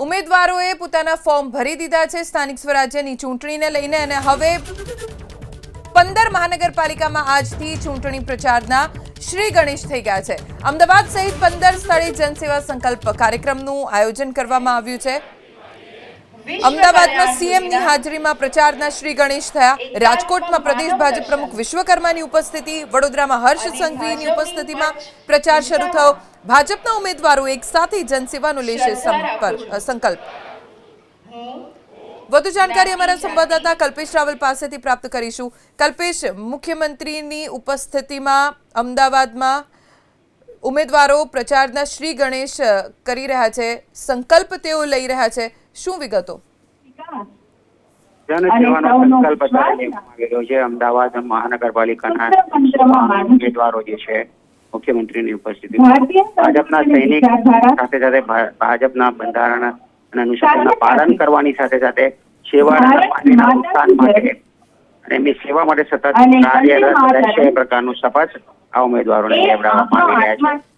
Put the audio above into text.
ઉમેદવારોએ પોતાના ફોર્મ ભરી દીધા છે સ્થાનિક સ્વરાજ્યની ચૂંટણીને લઈને અને હવે 15 મહાનગરપાલિકામાં આજથી ચૂંટણી પ્રચારના શ્રી ગણેશ થઈ ગયા છે। અમદાવાદ સહિત 15 સ્થળે જનસેવા સંકલ્પ કાર્યક્રમનું આયોજન કરવામાં આવ્યું છે। અમદાવાદમાં સીએમની હાજરીમાં પ્રચારના શ્રી ગણેશ થયા। રાજકોટમાં પ્રદેશ ભાજપ પ્રમુખ વિશ્વકર્માની ઉપસ્થિતિ, વડોદરામાં હર્ષ સંઘવીની ઉપસ્થિતિમાં પ્રચાર શરૂ થયો। ભાજપના ઉમેદવારો એક સાથે જનસેવાનો લેશે સંકલ્પ। વધુ જાણકારી અમારા સંવાદદાતા કલ્પેશ રાવલ પાસેથી પ્રાપ્ત કરીશું। કલ્પેશ, મુખ્યમંત્રીની ઉપસ્થિતિમાં અમદાવાદમાં ઉમેદવારો પ્રચારના શ્રી ગણેશ કરી રહ્યા છે, સંકલ્પ તેઓ લઈ રહ્યા છે, શું વિગતો? જનસેવાનો સંકલ્પ લેવામાં છે। અમદાવાદ મહાનગરપાલિકાના ઉમેદવારો જે છે મુખ્યમંત્રીની ઉપસ્થિતિમાં ભાજપના સૈનિક સાથે સાથે ભાજપના બંધારણ અને અનુશાસનના પાલન કરવાની સાથે સાથે સેવાના પાર્ટીના ઉત્થાન માટે અને એમની સેવા માટે સતત કાર્યરત રહેશે એ પ્રકારનું શપથ આ ઉમેદવારોને લેવડાવવામાં આવી રહ્યા છે।